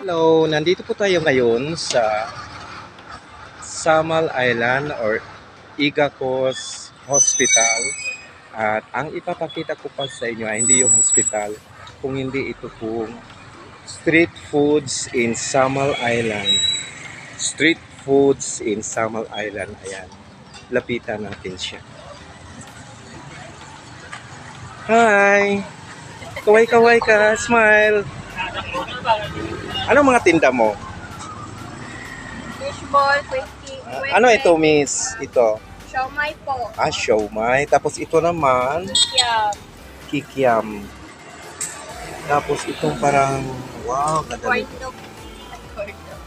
Hello, nandito po tayo ngayon sa Samal Island or Igacos Hospital. At ang ipapakita ko pa sa inyo ay hindi yung hospital, kung hindi ito pong street foods in Samal Island. Street foods in Samal Island. Ayan, lapitan natin siya. Hi! Kaway-kaway ka, smile! Anong mga tinda mo? Fishball, quickie, Ano ito, miss? Ito. siomai po. Siomai. Tapos ito naman, Yeah. kikiam. Tapos itong parang, wow, ganda Corn nito. dog. At corn dog.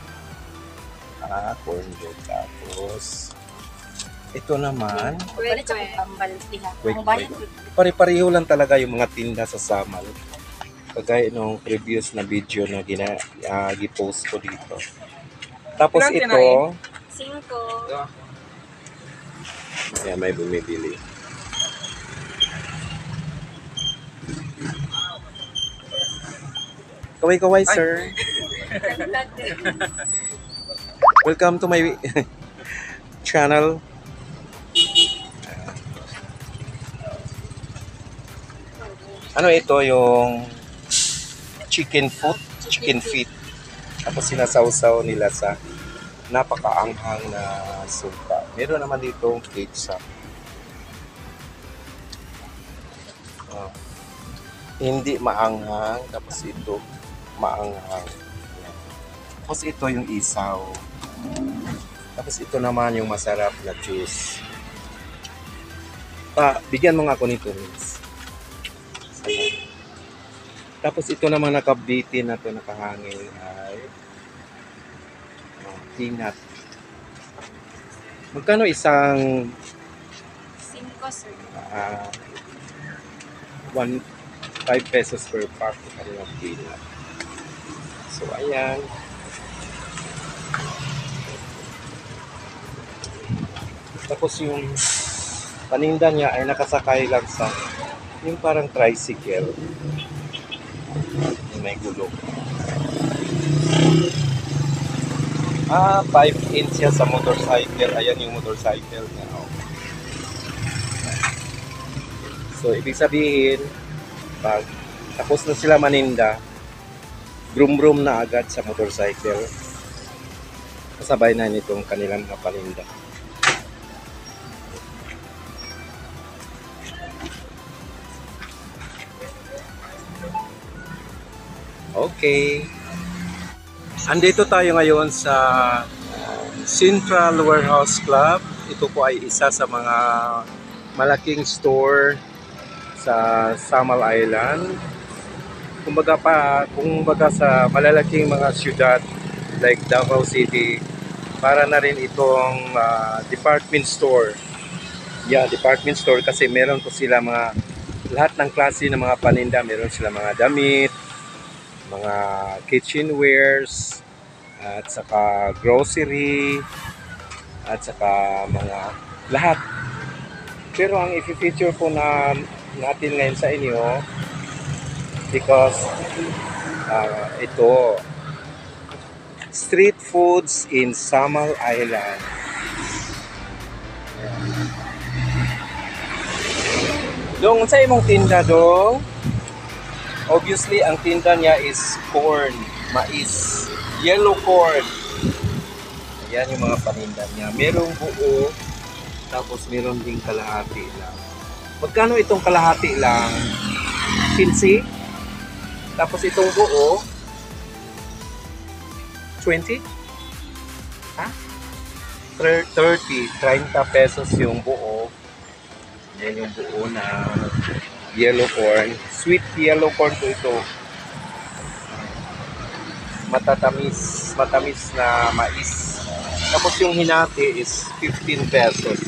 Corn dog. Tapos, ito naman, Pwede sa tambal diha. Quick, Ang bayan pare-pareho lang talaga yung mga tinda sa Samal. Kagaya nung previous na video na gipost ko dito. Tapos ito, 5. ayan, may bumibili. Kaway-kaway, sir. Welcome to my channel. Ano ito, yung chicken foot, chicken feet. Tapos sinasawsaw nila sa napakaanghang na suka. Meron naman dito pizza. Hindi maanghang, tapos ito maanghang. Tapos ito yung isaw. Tapos ito naman yung masarap na juice. Bigyan mo nga ako nito, miss. Tapos ito naman nakabitin na to, nakahangin ay peanut. Magkano isang 5, sir. 5 pesos per pack kanilang peanut. So ayan. Tapos yung paninda niya ay nakasakay lang sa yung parang tricycle. May gulong. 5 inch siya sa motorcycle. Ayan yung motorcycle niya. Okay. So, ibig sabihin, pag tapos na sila maninda, brum-brum na agad sa motorcycle. Kasabay na nitong kanilang mga paninda. Okay. Andito tayo ngayon sa Central Warehouse Club. Ito po ay isa sa mga malaking store sa Samal Island. Kumbaga sa malalaking mga syudad like Davao City, para na rin itong department store. Yeah, department store kasi meron po sila lahat ng klase ng mga paninda. Meron sila mga damit, mga kitchenwares, at saka grocery, at saka mga lahat. Pero ang i-feature po natin ngayon sa inyo, because ito, street foods in Samal Island. Dong, sa imong tinda, dong? Obviously, ang tinda niya is corn, mais, yellow corn. Ayan yung mga paninda niya. Merong buo, tapos meron ding kalahati lang. Magkano itong kalahati lang? 15? Tapos itong buo, 20? Ha? 30 pesos yung buo. Yan yung buo na yellow corn. Sweet yellow corn po ito. Matamis na mais. Tapos yung hinati is 15 pesos.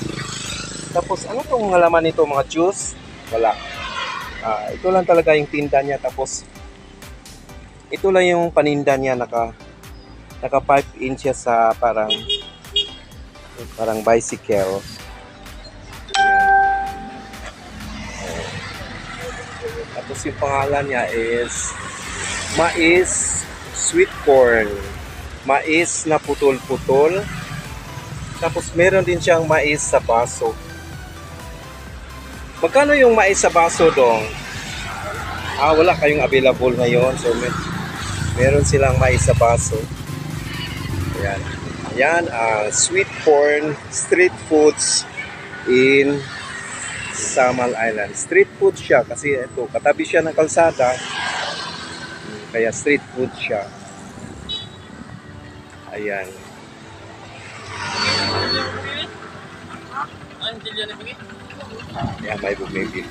Tapos ano tong halaman nito, mga juice? Wala. Ito lang talaga yung tinda niya. Tapos ito lang yung paninda niya, naka 5 inches sa parang bicycle. Tapos yung pangalan niya is mais sweet corn, mais na putol-putol, tapos meron din siyang mais sa baso. Magkano yung mais sa baso dong? Wala kayong available ngayon. So, meron silang mais sa baso. Ayan. Ayan, sweet corn street foods in Samal Island. Street food siya kasi ito, katabi siya ng kalsada. Kaya street food siya. Ayan. Ayan, may bumibili.